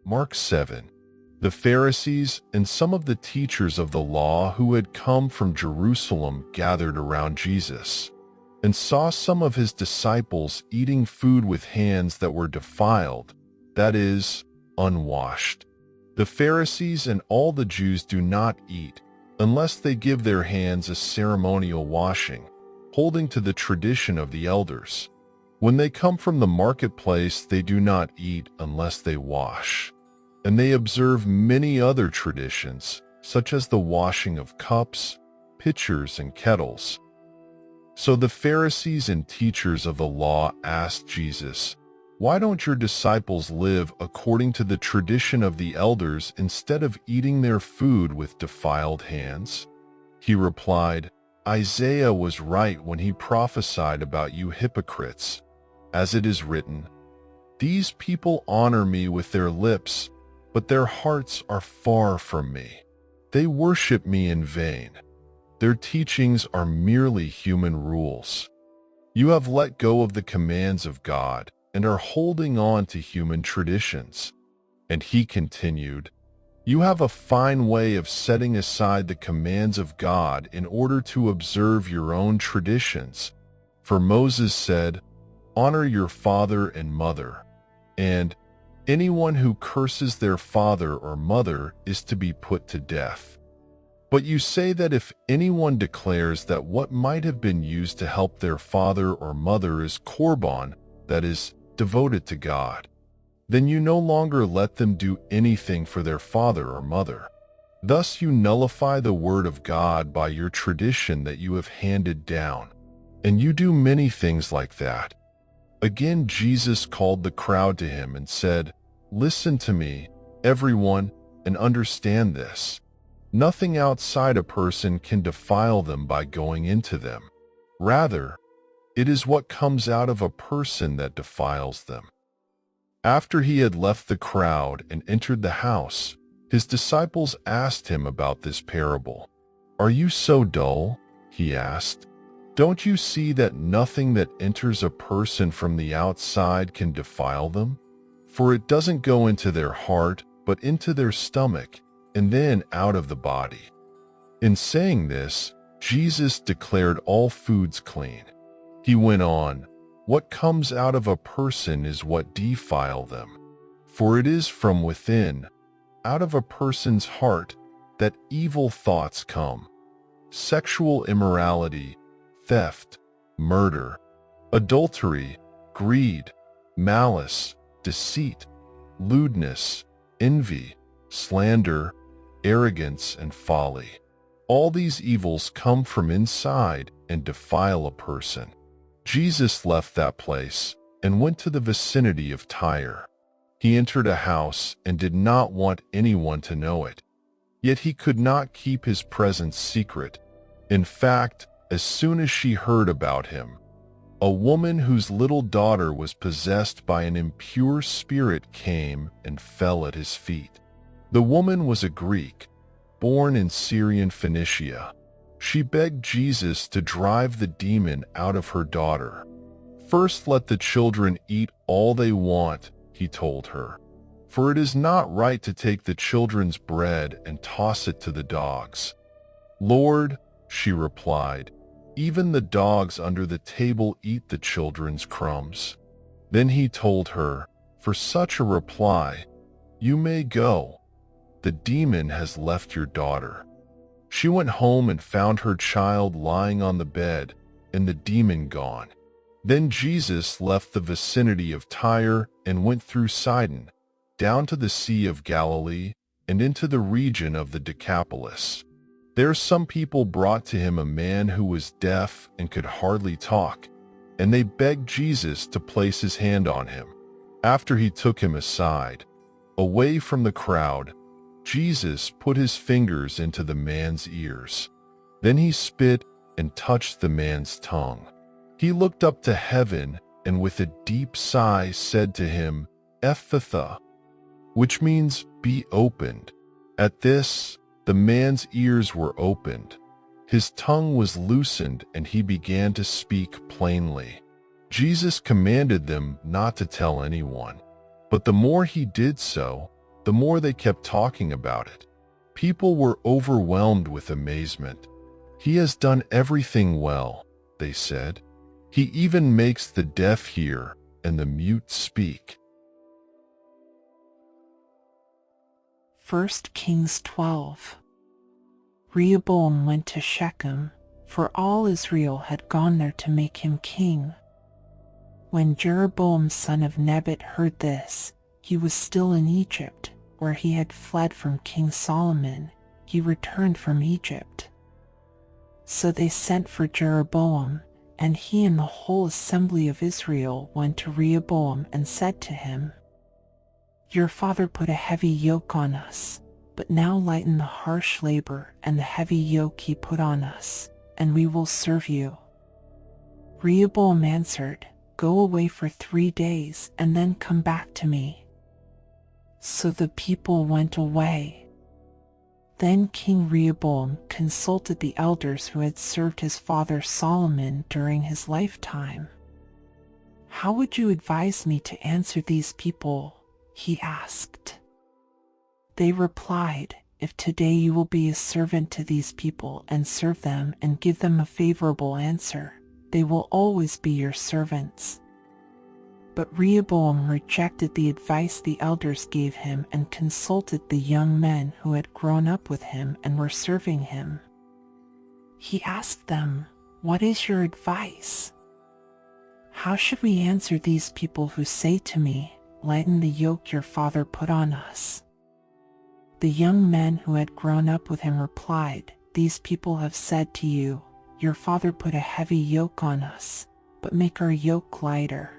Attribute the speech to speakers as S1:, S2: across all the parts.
S1: Mark 7. The Pharisees and some of the teachers of the law who had come from Jerusalem gathered around Jesus and saw some of his disciples eating food with hands that were defiled, that is, unwashed. The Pharisees and all the Jews do not eat unless they give their hands a ceremonial washing, holding to the tradition of the elders. When they come from the marketplace, they do not eat unless they wash. And they observe many other traditions, such as the washing of cups, pitchers, and kettles. So the Pharisees and teachers of the law asked Jesus, "Why don't your disciples live according to the tradition of the elders instead of eating their food with defiled hands?" He replied, "Isaiah was right when he prophesied about you hypocrites. As it is written, 'These people honor me with their lips, but their hearts are far from me. They worship me in vain. Their teachings are merely human rules.' You have let go of the commands of God and are holding on to human traditions." And he continued, "You have a fine way of setting aside the commands of God in order to observe your own traditions. For Moses said, 'Honor your father and mother,' and 'Anyone who curses their father or mother is to be put to death.' But you say that if anyone declares that what might have been used to help their father or mother is korban, that is, devoted to God, then you no longer let them do anything for their father or mother. Thus you nullify the word of God by your tradition that you have handed down, and you do many things like that." Again Jesus called the crowd to him and said, "Listen to me, everyone, and understand this. Nothing outside a person can defile them by going into them. Rather, it is what comes out of a person that defiles them." After he had left the crowd and entered the house, his disciples asked him about this parable. "Are you so dull?" he asked. "Don't you see that nothing that enters a person from the outside can defile them? For it doesn't go into their heart, but into their stomach, and then out of the body." In saying this, Jesus declared all foods clean. He went on, "What comes out of a person is what defiles them. For it is from within, out of a person's heart, that evil thoughts come: sexual immorality, theft, murder, adultery, greed, malice, deceit, lewdness, envy, slander, arrogance, and folly. All these evils come from inside and defile a person." Jesus left that place and went to the vicinity of Tyre. He entered a house and did not want anyone to know it. Yet he could not keep his presence secret. In fact, as soon as she heard about him, a woman whose little daughter was possessed by an impure spirit came and fell at his feet. The woman was a Greek, born in Syrian Phoenicia. She begged Jesus to drive the demon out of her daughter. "First let the children eat all they want," he told her, "for it is not right to take the children's bread and toss it to the dogs." "Lord," she replied, "even the dogs under the table eat the children's crumbs." Then he told her, "For such a reply, you may go. The demon has left your daughter." She went home and found her child lying on the bed and the demon gone. Then Jesus left the vicinity of Tyre and went through Sidon, down to the Sea of Galilee and into the region of the Decapolis. There some people brought to him a man who was deaf and could hardly talk, and they begged Jesus to place his hand on him. After he took him aside, away from the crowd, Jesus put his fingers into the man's ears. Then he spit and touched the man's tongue. He looked up to heaven and with a deep sigh said to him, "Ephphatha," which means "be opened." At this, the man's ears were opened. His tongue was loosened and he began to speak plainly. Jesus commanded them not to tell anyone, but the more he did so, the more they kept talking about it. People were overwhelmed with amazement. "He has done everything well," they said. "He even makes the deaf hear and the mute speak."
S2: 1 Kings 12. Rehoboam went to Shechem, for all Israel had gone there to make him king. When Jeroboam son of Nebat heard this, he was still in Egypt, where he had fled from King Solomon. He returned from Egypt. So they sent for Jeroboam, and he and the whole assembly of Israel went to Rehoboam and said to him, "Your father put a heavy yoke on us, but now lighten the harsh labor and the heavy yoke he put on us, and we will serve you." Rehoboam answered, "Go away for 3 days and then come back to me." So the people went away. Then King Rehoboam consulted the elders who had served his father Solomon during his lifetime. "How would you advise me to answer these people?" he asked. They replied, "If today you will be a servant to these people and serve them and give them a favorable answer, they will always be your servants." But Rehoboam rejected the advice the elders gave him and consulted the young men who had grown up with him and were serving him. He asked them, "What is your advice? How should we answer these people who say to me, 'Lighten the yoke your father put on us'?" The young men who had grown up with him replied, "These people have said to you, 'Your father put a heavy yoke on us, but make our yoke lighter.'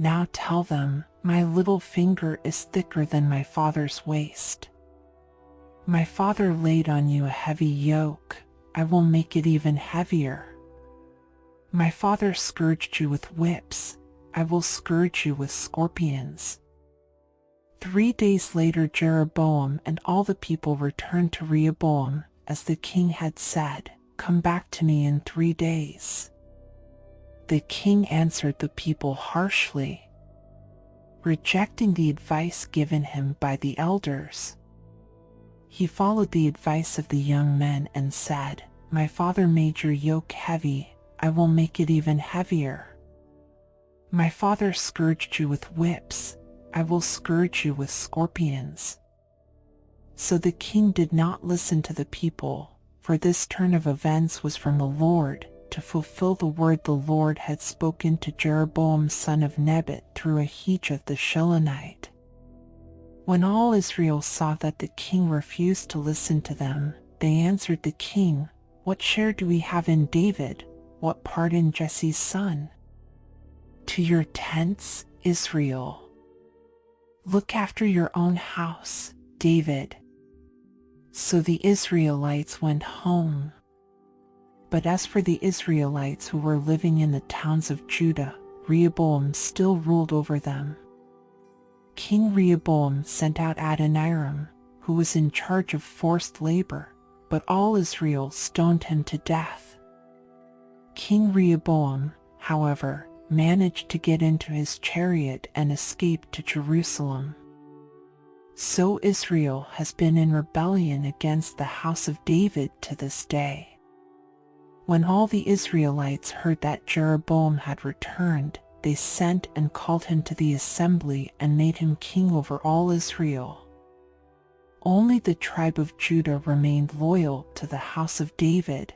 S2: Now tell them, 'My little finger is thicker than my father's waist. My father laid on you a heavy yoke, I will make it even heavier. My father scourged you with whips, I will scourge you with scorpions." 3 days later Jeroboam and all the people returned to Rehoboam, as the king had said, "Come back to me in 3 days." The king answered the people harshly, rejecting the advice given him by the elders. He followed the advice of the young men and said, "My father made your yoke heavy, I will make it even heavier. My father scourged you with whips, I will scourge you with scorpions." So the king did not listen to the people, for this turn of events was from the Lord, to fulfill the word the Lord had spoken to Jeroboam son of Nebat through Ahijah the Shilonite. When all Israel saw that the king refused to listen to them, they answered the king, "What share do we have in David? What part in Jesse's son? To your tents, Israel. Look after your own house, David." So the Israelites went home. But as for the Israelites who were living in the towns of Judah, Rehoboam still ruled over them. King Rehoboam sent out Adoniram, who was in charge of forced labor, but all Israel stoned him to death. King Rehoboam, however, managed to get into his chariot and escape to Jerusalem. So Israel has been in rebellion against the house of David to this day. When all the Israelites heard that Jeroboam had returned, they sent and called him to the assembly and made him king over all Israel. Only the tribe of Judah remained loyal to the house of David.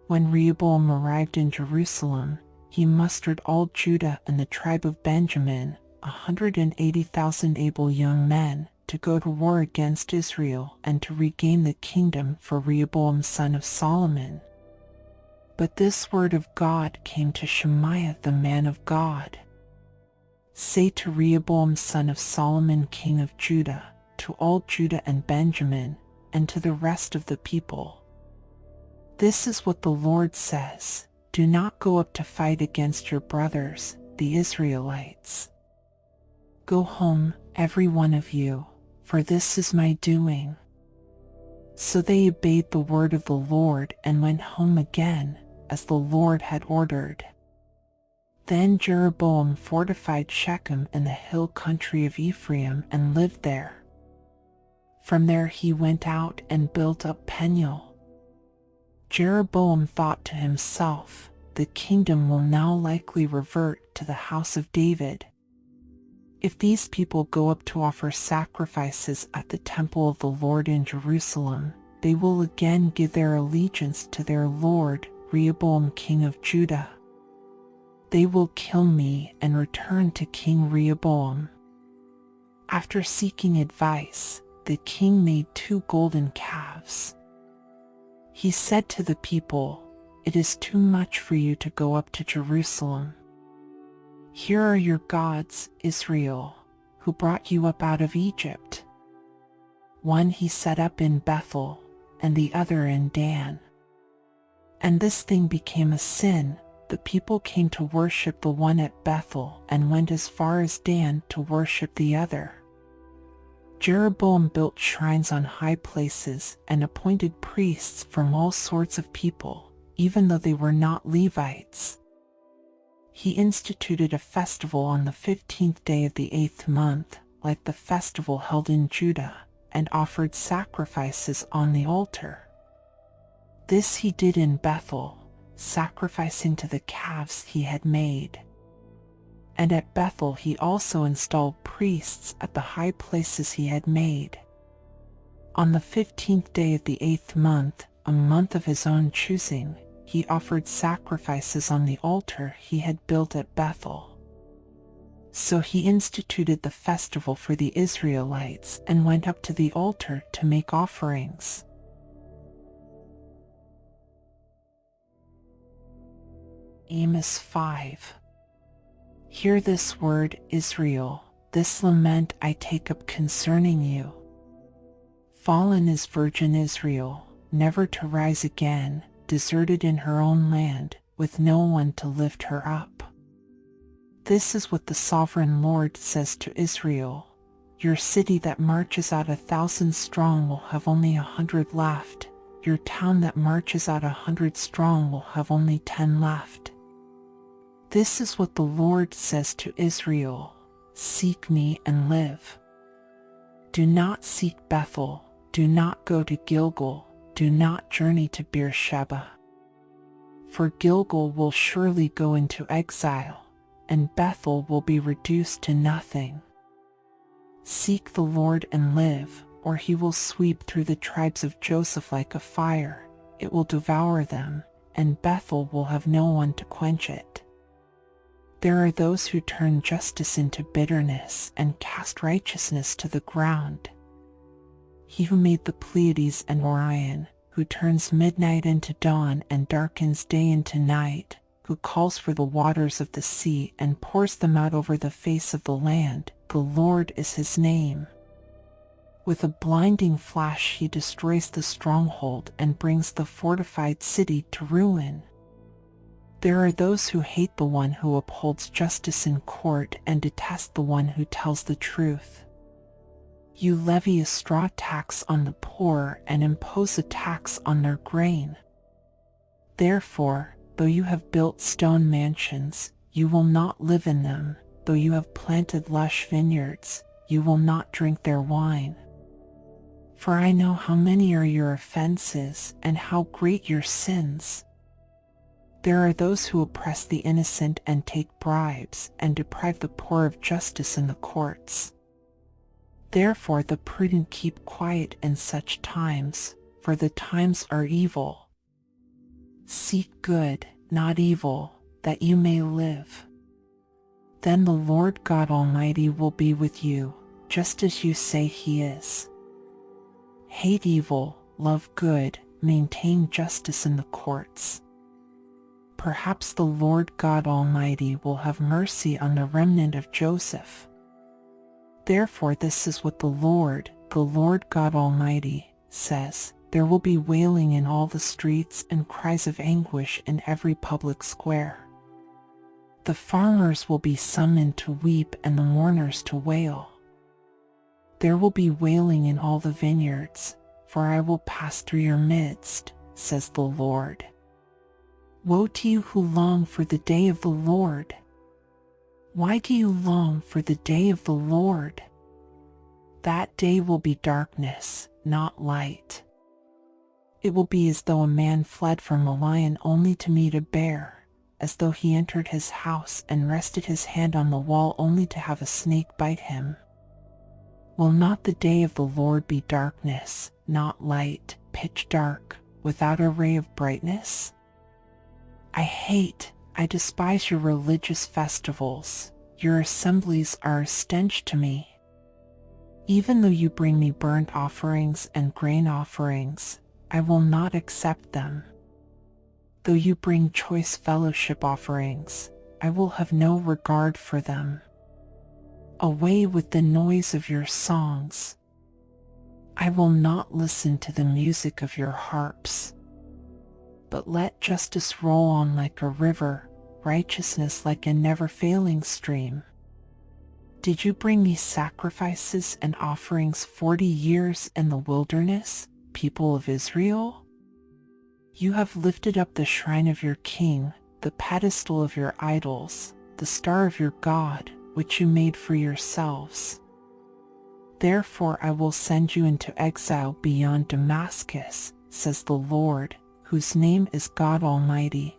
S2: When Rehoboam arrived in Jerusalem, he mustered all Judah and the tribe of Benjamin, 180,000 able young men, to go to war against Israel and to regain the kingdom for Rehoboam son of Solomon. But this word of God came to Shemaiah the man of God. "Say to Rehoboam son of Solomon king of Judah, to all Judah and Benjamin, and to the rest of the people, this is what the Lord says, do not go up to fight against your brothers, the Israelites. Go home, every one of you, for this is my doing." So they obeyed the word of the Lord and went home again, as the Lord had ordered. Then Jeroboam fortified Shechem in the hill country of Ephraim and lived there. From there he went out and built up Peniel. Jeroboam thought to himself, the kingdom will now likely revert to the house of David. If these people go up to offer sacrifices at the temple of the Lord in Jerusalem, they will again give their allegiance to their Lord, Rehoboam king of Judah. They will kill me and return to King Rehoboam. After seeking advice, the king made 2 golden calves. He said to the people, "It is too much for you to go up to Jerusalem. Here are your gods, Israel, who brought you up out of Egypt." One he set up in Bethel, and the other in Dan. And this thing became a sin. The people came to worship the one at Bethel and went as far as Dan to worship the other. Jeroboam built shrines on high places and appointed priests from all sorts of people, even though they were not Levites. He instituted a festival on the 15th day of the 8th month, like the festival held in Judah, and offered sacrifices on the altar. This he did in Bethel, sacrificing to the calves he had made. And at Bethel he also installed priests at the high places he had made. On the 15th day of the 8th month, a month of his own choosing, he offered sacrifices on the altar he had built at Bethel. So he instituted the festival for the Israelites and went up to the altar to make offerings. Amos 5. Hear this word, Israel, this lament I take up concerning you. Fallen is virgin Israel, never to rise again, deserted in her own land, with no one to lift her up. This is what the sovereign Lord says to Israel: your city that marches out 1,000 strong will have only 100 left. Your town that marches out 100 strong will have only 10 left. This is what the Lord says to Israel: seek me and live. Do not seek Bethel, do not go to Gilgal, do not journey to Beersheba. For Gilgal will surely go into exile, and Bethel will be reduced to nothing. Seek the Lord and live, or he will sweep through the tribes of Joseph like a fire. It will devour them, and Bethel will have no one to quench it. There are those who turn justice into bitterness and cast righteousness to the ground. He who made the Pleiades and Orion, who turns midnight into dawn and darkens day into night, who calls for the waters of the sea and pours them out over the face of the land, the Lord is his name. With a blinding flash he destroys the stronghold and brings the fortified city to ruin. There are those who hate the one who upholds justice in court and detest the one who tells the truth. You levy a straw tax on the poor and impose a tax on their grain. Therefore, though you have built stone mansions, you will not live in them. Though you have planted lush vineyards, you will not drink their wine. For I know how many are your offenses and how great your sins. There are those who oppress the innocent and take bribes and deprive the poor of justice in the courts. Therefore the prudent keep quiet in such times, for the times are evil. Seek good, not evil, that you may live. Then the Lord God Almighty will be with you, just as you say he is. Hate evil, love good, maintain justice in the courts. Perhaps the Lord God Almighty will have mercy on the remnant of Joseph. Therefore this is what the Lord God Almighty, says: there will be wailing in all the streets and cries of anguish in every public square. The farmers will be summoned to weep and the mourners to wail. There will be wailing in all the vineyards, for I will pass through your midst, says the Lord. Woe to you who long for the day of the Lord! Why do you long for the day of the Lord? That day will be darkness, not light. It will be as though a man fled from a lion only to meet a bear, as though he entered his house and rested his hand on the wall only to have a snake bite him. Will not the day of the Lord be darkness, not light, pitch dark, without a ray of brightness? I despise your religious festivals. Your assemblies are a stench to me. Even though you bring me burnt offerings and grain offerings, I will not accept them. Though you bring choice fellowship offerings, I will have no regard for them. Away with the noise of your songs. I will not listen to the music of your harps. But let justice roll on like a river, righteousness like a never-failing stream. Did you bring me sacrifices and offerings 40 years in the wilderness, people of Israel? You have lifted up the shrine of your king, the pedestal of your idols, the star of your God, which you made for yourselves. Therefore I will send you into exile beyond Damascus, says the Lord, whose name is God Almighty.